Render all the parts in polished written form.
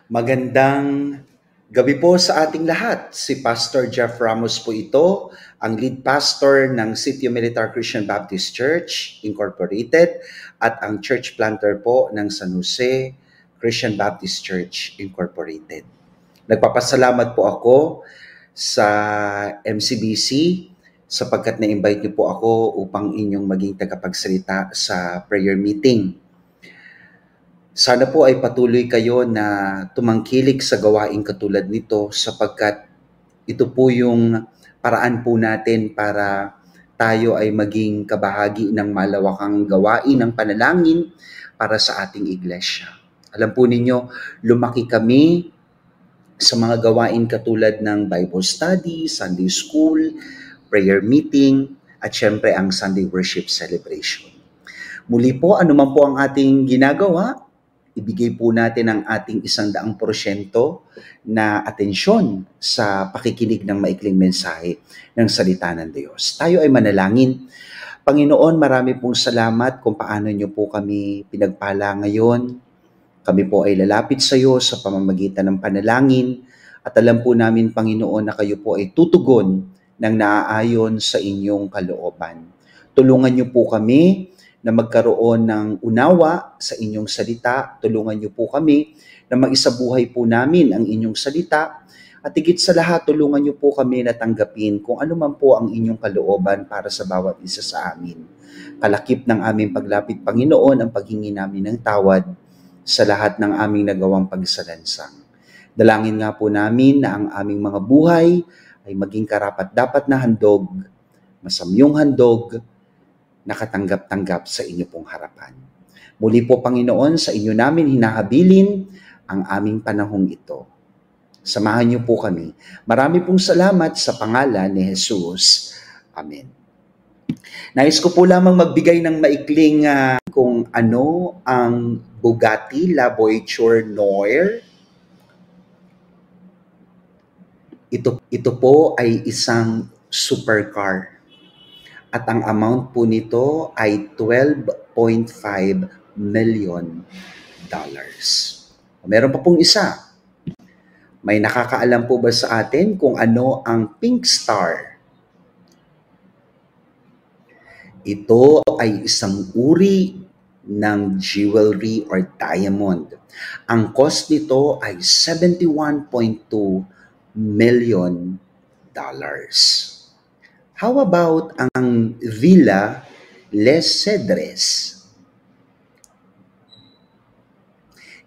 Magandang gabi po sa ating lahat. Si Pastor Jeff Ramos po ito, ang lead pastor ng Sitio Militar Christian Baptist Church Incorporated at ang church planter po ng San Jose Christian Baptist Church Incorporated. Nagpapasalamat po ako sa MCBC sapagkat na-invite niyo po ako upang inyong maging tagapagsalita sa prayer meeting. Sana po ay patuloy kayo na tumangkilik sa gawain katulad nito sapagkat ito po yung paraan po natin para tayo ay maging kabahagi ng malawakang gawain ng panalangin para sa ating iglesia. Alam po ninyo, lumaki kami sa mga gawain katulad ng Bible study, Sunday school, prayer meeting, at syempre ang Sunday worship celebration. Muli po, anuman po ang ating ginagawa, ibigay po natin ang ating 100% na atensyon sa pakikinig ng maikling mensahe ng salita ng Diyos. Tayo ay manalangin. Panginoon, marami pong salamat kung paano niyo po kami pinagpala ngayon. Kami po ay lalapit sa iyo sa pamamagitan ng panalangin at alam po namin, Panginoon, na kayo po ay tutugon ng naaayon sa inyong kalooban. Tulungan niyo po kami na magkaroon ng unawa sa inyong salita. Tulungan niyo po kami na maisabuhay po namin ang inyong salita. At higit sa lahat, tulungan niyo po kami na tanggapin kung ano man po ang inyong kalooban para sa bawat isa sa amin. Kalakip ng aming paglapit, Panginoon, ang paghingi namin ng tawad sa lahat ng aming nagawang pagsalansang. Dalangin nga po namin na ang aming mga buhay ay maging karapat-dapat na handog, masamyong handog, nakatanggap-tanggap sa inyo pong harapan. Muli po, Panginoon, sa inyo namin hinahabilin ang aming panahong ito. Samahan niyo po kami. Marami pong salamat sa pangalan ni Jesus. Amen. Nais ko po lamang magbigay ng maikling kung ano ang Bugatti La Voiture Noir. Ito po ay isang supercar. At ang amount po nito ay $12.5 million. Meron pa pong isa. May nakakaalam po ba sa atin kung ano ang Pink Star? Ito ay isang uri ng jewelry or diamond. Ang cost nito ay $71.2 million. How about ang Villa Les Cedres?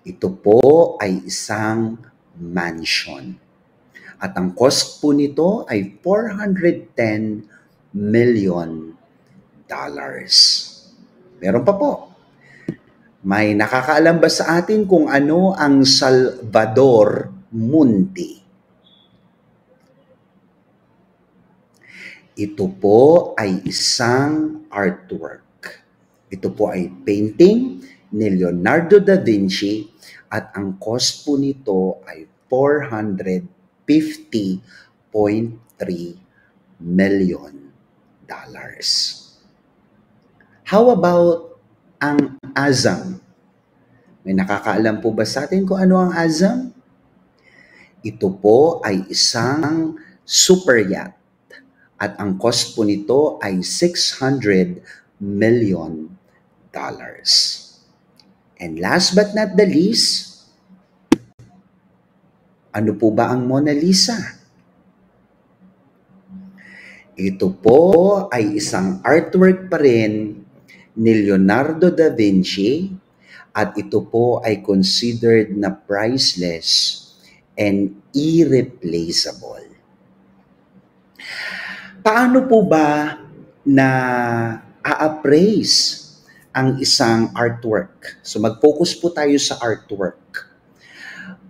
Ito po ay isang mansion. At ang cost po nito ay $410 million. Meron pa po. May nakakaalam ba sa atin kung ano ang Salvador Mundi? Ito po ay isang artwork. Ito po ay painting ni Leonardo da Vinci at ang cost po nito ay $450.3 million. How about ang Azam? May nakakaalam po ba sa atin kung ano ang Azam? Ito po ay isang super yacht. At ang cost po nito ay $600 million. And last but not the least, ano po ba ang Mona Lisa? Ito po ay isang artwork pa rin ni Leonardo da Vinci at ito po ay considered na priceless and irreplaceable. Paano po ba na a-appraise ang isang artwork? So mag-focus po tayo sa artwork.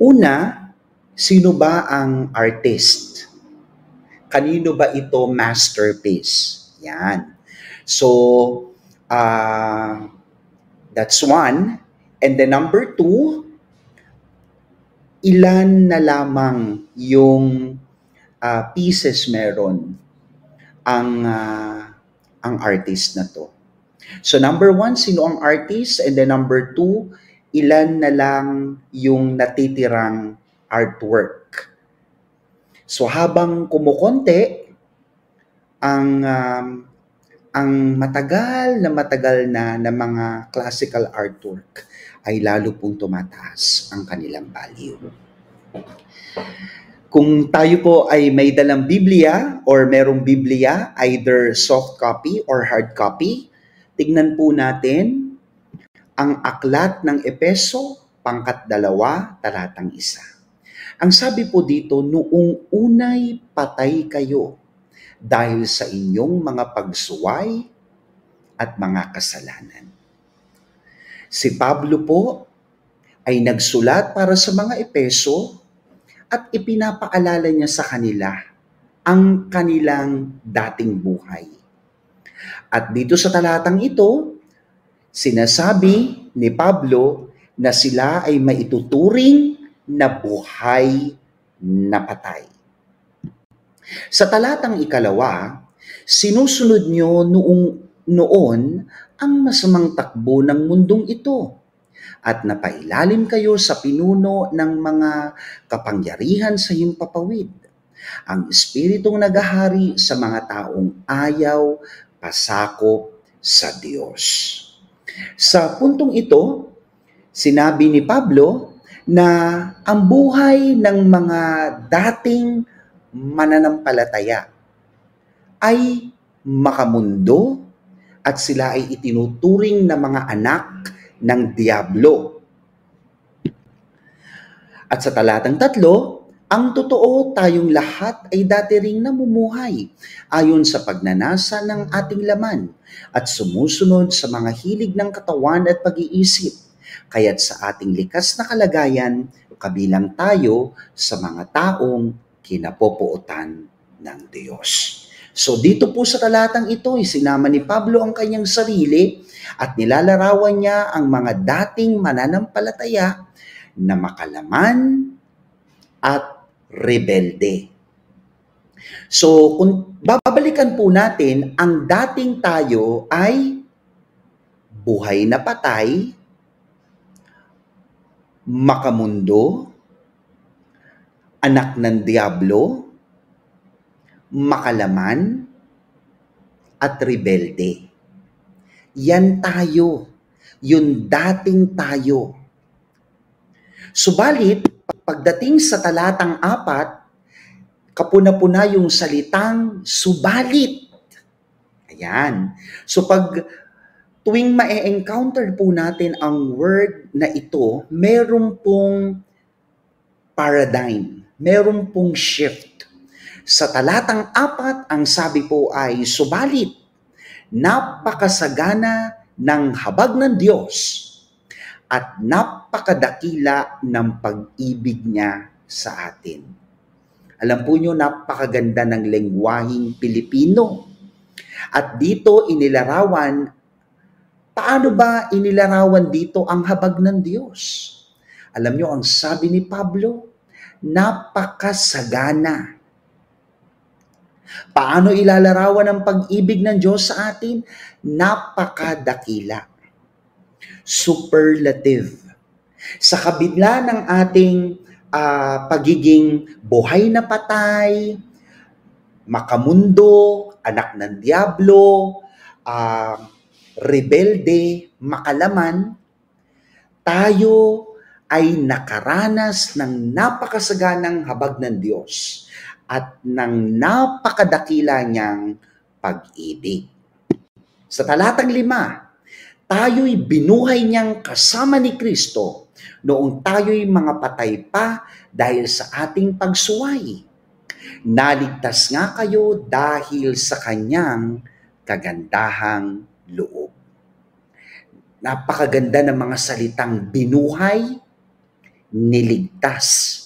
Una, sino ba ang artist? Kanino ba ito masterpiece? Yan. So, that's one. And then number two, ilan na lamang yung pieces meron ang artist na to. So number one, sino ang artist? And then number two, ilan na lang yung natitirang artwork. So habang kumukonti ang matagal na mga classical artwork ay lalo pong tumataas ang kanilang value. Kung tayo po ay may dalang Biblia or merong Biblia, either soft copy or hard copy, tignan po natin ang aklat ng Epeso, pangkat 2, talatang 1. Ang sabi po dito, noong unay patay kayo dahil sa inyong mga pagsuway at mga kasalanan. Si Pablo po ay nagsulat para sa mga Epeso at ipinapaalala niya sa kanila ang kanilang dating buhay. At dito sa talatang ito, sinasabi ni Pablo na sila ay maituturing na buhay na patay. Sa talatang 2, sinusunod nyo noon ang masamang takbo ng mundong ito at napailalim kayo sa pinuno ng mga kapangyarihan sa himpapawid, ang espiritong naghahari sa mga taong ayaw pasakop sa Diyos. Sa puntong ito, sinabi ni Pablo na ang buhay ng mga dating mananampalataya ay makamundo at sila ay itinuturing na mga anak ng Diablo. At sa talatang 3, ang totoo tayong lahat ay dati ring namumuhay ayon sa pagnanasa ng ating laman at sumusunod sa mga hilig ng katawan at pag-iisip. Kaya't sa ating likas na kalagayan, kabilang tayo sa mga taong kinapopuotan ng Diyos. So dito po sa talatang ito, isinama ni Pablo ang kanyang sarili at nilalarawan niya ang mga dating mananampalataya na makalaman at rebelde. So kung babalikan po natin, ang dating tayo ay buhay na patay, makamundo, anak ng Diablo, makalaman, at rebelde. Yan tayo. Yun dating tayo. Subalit, pagdating sa talatang 4, kapuna-puna yung salitang subalit. Ayan. So pag tuwing ma-encounter po natin ang word na ito, meron pong paradigm, meron pong shift. Sa talatang 4, ang sabi po ay, subalit, napakasagana ng habag ng Diyos at napakadakila ng pag-ibig niya sa atin. Alam po nyo, napakaganda ng lengguwaheng Pilipino. At dito inilarawan, paano ba inilarawan dito ang habag ng Diyos? Alam nyo, ang sabi ni Pablo, napakasagana. Paano ilalarawan ang pag-ibig ng Diyos sa atin? Napakadakila. Superlative. Sa kabila ng ating pagiging buhay na patay, makamundo, anak ng Diablo, rebelde, makalaman, tayo ay nakaranas ng napakasaganang habag ng Diyos at ng napakadakila niyang pag-ibig. Sa talatang 5, tayo'y binuhay niyang kasama ni Kristo noong tayo'y mga patay pa dahil sa ating pagsuway. Naligtas nga kayo dahil sa kanyang kagandahang loob. Napakaganda ng mga salitang binuhay, niligtas.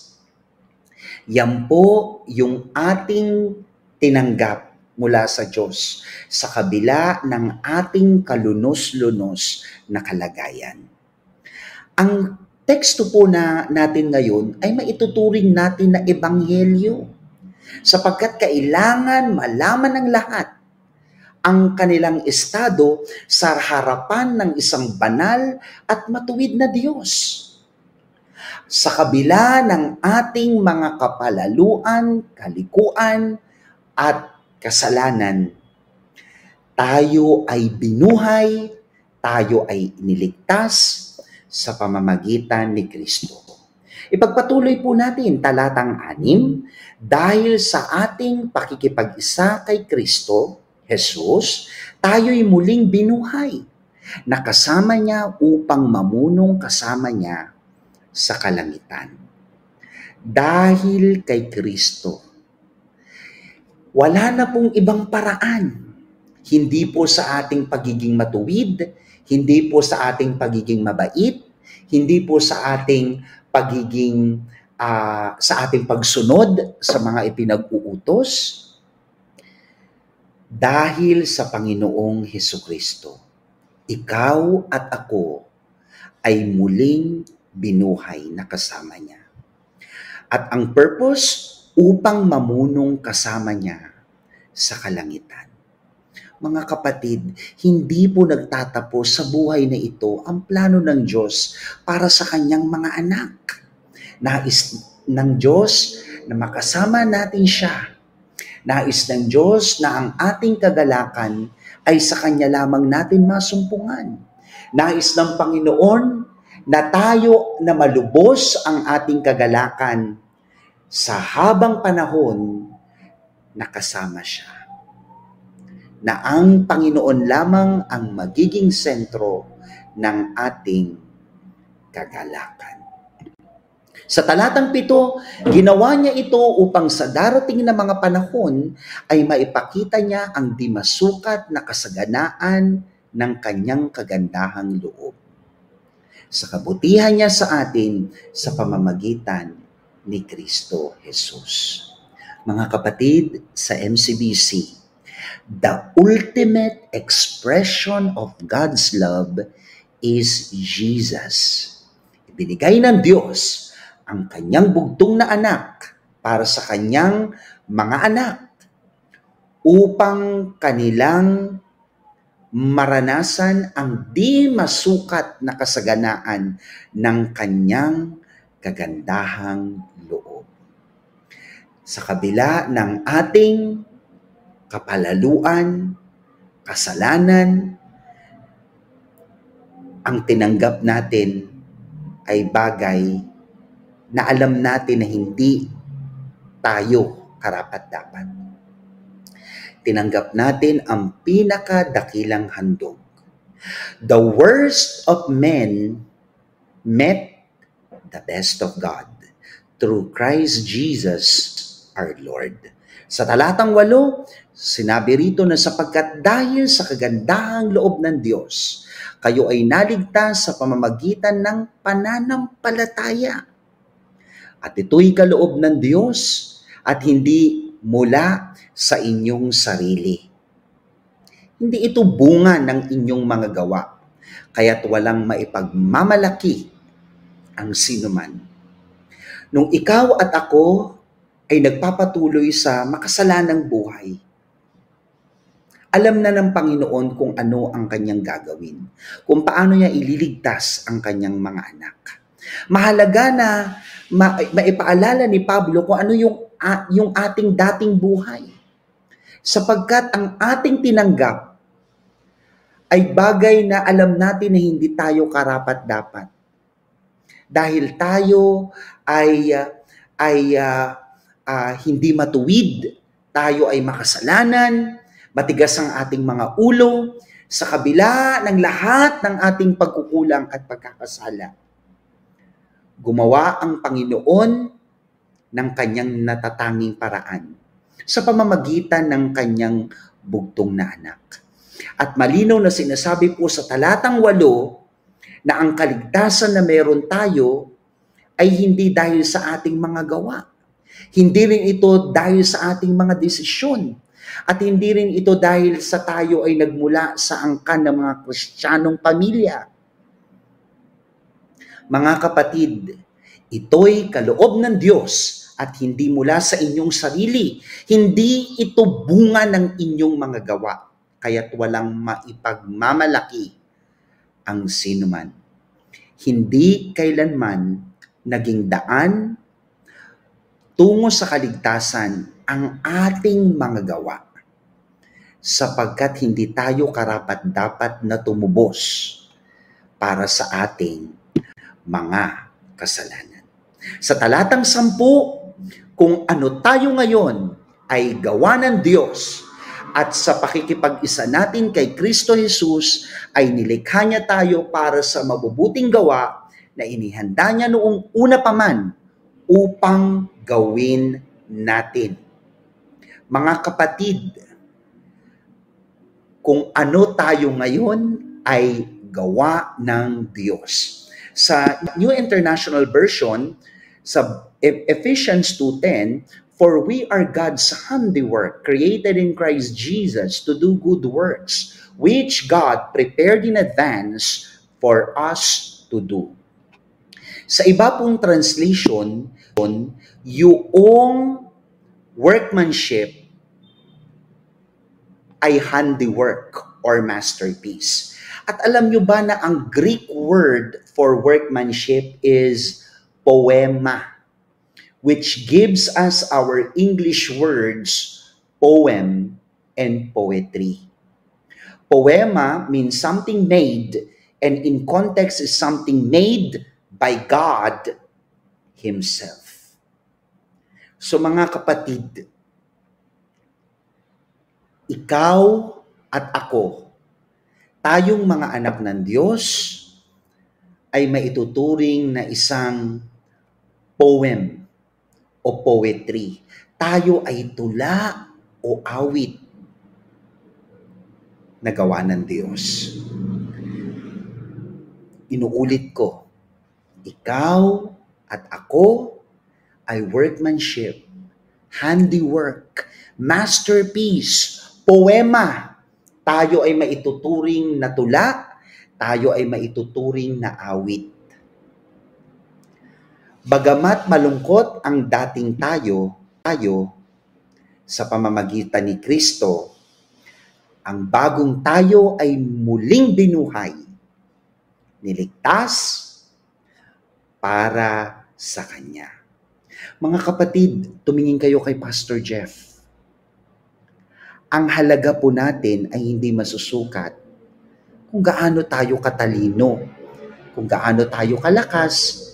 Yan po yung ating tinanggap mula sa Diyos sa kabila ng ating kalunos-lunos na kalagayan. Ang teksto po natin ngayon ay maituturing natin na ebanghelyo sapagkat kailangan malaman ng lahat ang kanilang estado sa harapan ng isang banal at matuwid na Diyos. Sa kabila ng ating mga kapalaluan, kalikuan, at kasalanan, tayo ay binuhay, tayo ay iniligtas sa pamamagitan ni Kristo. Ipagpatuloy po natin talatang 6, dahil sa ating pakikipag-isa kay Kristo, Jesus, tayo'y muling binuhay, nakasama niya upang mamunong kasama niya sa kalangitan. Dahil kay Kristo, wala na pong ibang paraan. Hindi po sa ating pagiging matuwid, hindi po sa ating pagiging mabait, hindi po sa ating pagiging sa ating pagsunod sa mga ipinag-uutos, dahil sa Panginoong Hesukristo, ikaw at ako ay muling binuhay na kasama niya. At ang purpose, upang mamunong kasama niya sa kalangitan. Mga kapatid, hindi po nagtatapos sa buhay na ito ang plano ng Diyos para sa kanyang mga anak. Nais ng Diyos na makasama natin siya. Nais ng Diyos na ang ating kagalakan ay sa Kanya lamang natin masumpungan. Nais ng Panginoon na tayo na malubos ang ating kagalakan sa habang panahon na kasama siya. Na ang Panginoon lamang ang magiging sentro ng ating kagalakan. Sa talatang 7, ginawa niya ito upang sa darating na mga panahon ay maipakita niya ang di masukat na kasaganaan ng kanyang kagandahang loob. Sa kabutihan niya sa atin sa pamamagitan ni Kristo Jesus. Mga kapatid, sa MCBC, the ultimate expression of God's love is Jesus. Ibinigay ng Diyos ang kanyang bugtong na anak para sa kanyang mga anak upang kanilang maranasan ang di masukat na kasaganaan ng kanyang kagandahang loob. Sa kabila ng ating kapalaluan, kasalanan, ang tinanggap natin ay bagay na alam natin na hindi tayo karapat-dapat. Tinanggap natin ang pinakadakilang handog. The worst of men met the best of God through Christ Jesus our Lord. Sa talatang 8, sinabi rito na sapagkat dahil sa kagandahang loob ng Diyos, kayo ay naligtas sa pamamagitan ng pananampalataya. At ito'y kaloob ng Diyos at hindi mula sa inyong sarili. Hindi ito bunga ng inyong mga gawa, kaya't walang maipagmamalaki ang sinuman. Nung ikaw at ako ay nagpapatuloy sa makasalanang buhay, alam na ng Panginoon kung ano ang kanyang gagawin, kung paano niya ililigtas ang kanyang mga anak. Mahalaga na maipaalala ni Pablo kung ano yung ating dating buhay. Sapagkat ang ating tinanggap ay bagay na alam natin na hindi tayo karapat-dapat. Dahil tayo ay hindi matuwid, tayo ay makasalanan, matigas ang ating mga ulo, sa kabila ng lahat ng ating pagkukulang at pagkakasala. Gumawa ang Panginoon ng kanyang natatanging paraan sa pamamagitan ng kanyang bugtong na anak. At malinaw na sinasabi po sa talatang 8 na ang kaligtasan na meron tayo ay hindi dahil sa ating mga gawa. Hindi rin ito dahil sa ating mga desisyon. At hindi rin ito dahil sa tayo ay nagmula sa angkan ng mga Kristiyanong pamilya. Mga kapatid, ito'y kaloob ng Diyos at hindi mula sa inyong sarili. Hindi ito bunga ng inyong mga gawa. kaya't walang maipagmamalaki ang sinuman. Hindi kailanman naging daan tungo sa kaligtasan ang ating mga gawa, sapagkat hindi tayo karapat-dapat na tumubos para sa ating mga kasalanan. Sa talatang 10, kung ano tayo ngayon ay gawa ng Diyos at sa pakikipag-isa natin kay Kristo Jesus ay nilikha niya tayo para sa mabubuting gawa na inihanda niya noong una pa man upang gawin natin. Mga kapatid, kung ano tayo ngayon ay gawa ng Diyos. Sa New International Version, sa Ephesians 2:10, "For we are God's handiwork, created in Christ Jesus to do good works, which God prepared in advance for us to do." Sa iba pong translation, yung workmanship ay handiwork or masterpiece. At alam nyo ba na ang Greek word for workmanship is poema, which gives us our English words poem and poetry. Poema means something made, and in context is something made by God Himself. So mga kapatid, ikaw at ako, tayong mga anak ng Diyos, ay maituturing na isang poem o poetry. Tayo ay tula o awit na gawa ng Diyos. Inuulit ko, ikaw at ako ay workmanship, handiwork, masterpiece, poema. Tayo ay maituturing na tula, tayo ay maituturing na awit. Bagamat malungkot ang dating tayo sa pamamagitan ni Kristo, ang bagong tayo ay muling binuhay, niligtas para sa Kanya. Mga kapatid, tumingin kayo kay Pastor Jeff. Ang halaga po natin ay hindi masusukat kung gaano tayo katalino, kung gaano tayo kalakas,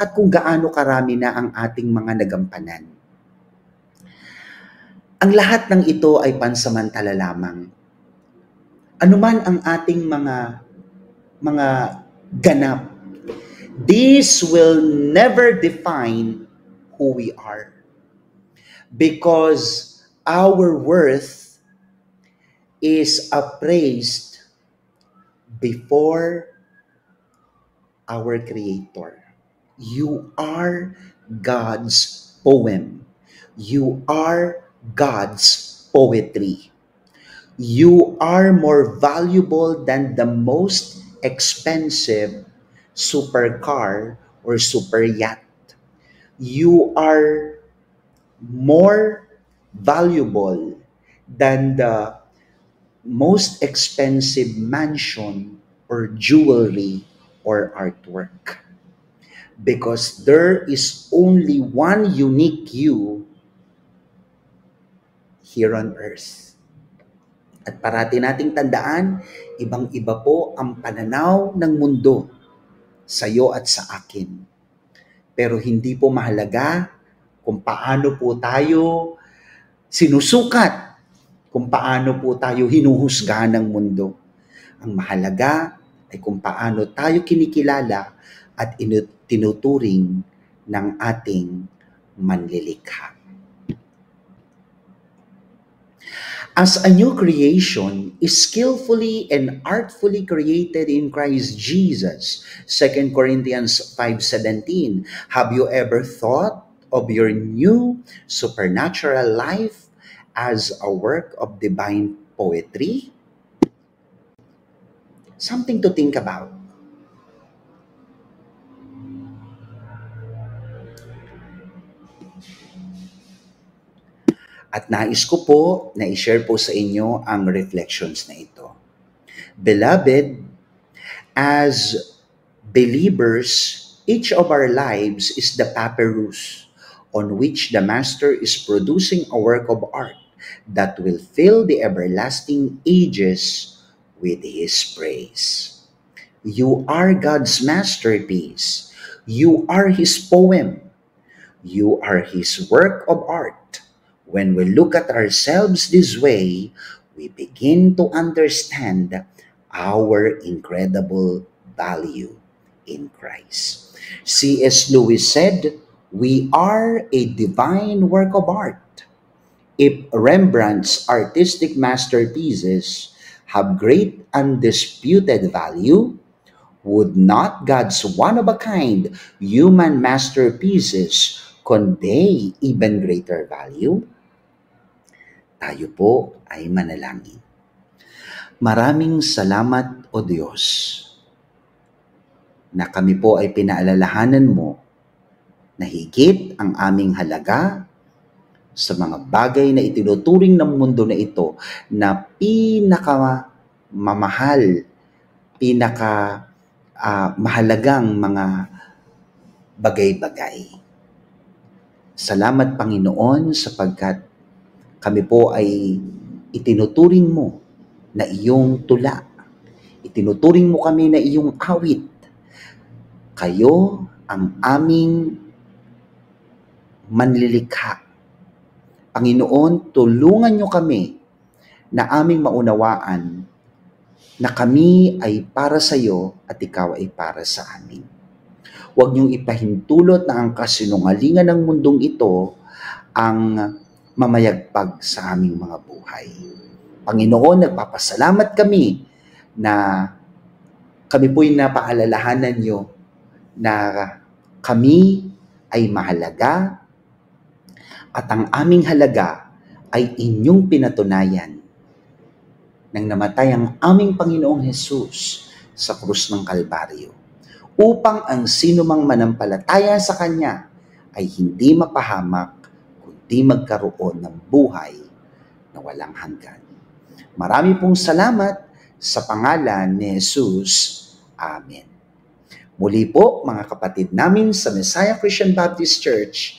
at kung gaano karami na ang ating mga nagampanan. Ang lahat ng ito ay pansamantala lamang. Anuman ang ating mga ganap, this will never define who we are. Because our worth is appraised before our Creator. You are God's poem. You are God's poetry. You are more valuable than the most expensive supercar or super yacht. You are more valuable than the most expensive mansion or jewelry or artwork. Because there is only one unique you here on earth. At parati nating tandaan, ibang-iba po ang pananaw ng mundo sa iyo at sa akin. Pero hindi po mahalaga kung paano po tayo sinusukat, kung paano po tayo hinuhusgahan ng mundo. Ang mahalaga ay kung paano tayo kinikilala at tinuturing ng ating manlilikha. As a new creation is skillfully and artfully created in Christ Jesus, 2 Corinthians 5:17, have you ever thought of your new supernatural life as a work of divine poetry? Something to think about. At nais ko po na i-share po sa inyo ang reflections na ito. Beloved, as believers, each of our lives is the papyrus on which the Master is producing a work of art that will fill the everlasting ages with His praise. You are God's masterpiece. You are His poem. You are His work of art. When we look at ourselves this way, we begin to understand our incredible value in Christ. C.S. Lewis said, "We are a divine work of art." If Rembrandt's artistic masterpieces have great undisputed value, would not God's one-of-a-kind human masterpieces convey even greater value? Tayo po ay manalangin. Maraming salamat, O Diyos, na kami po ay pinaalalahanan mo na higit ang aming halaga sa mga bagay na itinuturing ng mundo na ito na pinakamamahal, mahalagang mga bagay-bagay. Salamat, Panginoon, sapagkat kami po ay itinuturing mo na iyong tula. Itinuturing mo kami na iyong awit. Kayo ang aming manlilikha. Panginoon, tulungan niyo kami na aming maunawaan na kami ay para sa iyo at ikaw ay para sa amin. Huwag niyong ipahintulot na ang kasinungalingan ng mundong ito ang mamayagpag sa aming mga buhay. Panginoon, nagpapasalamat kami na kami po'y napaalalahanan niyo na kami ay mahalaga at ang aming halaga ay inyong pinatunayan nang namatay ang aming Panginoong Hesus sa krus ng Kalbaryo, upang ang sinumang manampalataya sa Kanya ay hindi mapahamak, kundi magkaroon ng buhay na walang hanggan. Marami pong salamat sa pangalan ni Hesus. Amen. Muli po, mga kapatid namin sa Messiah Christian Baptist Church,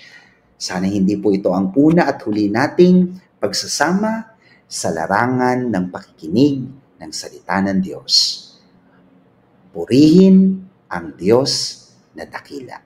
sana hindi po ito ang una at huli nating pagsasama sa larangan ng pakikinig ng salita ng Diyos. Purihin ang Diyos na dakila.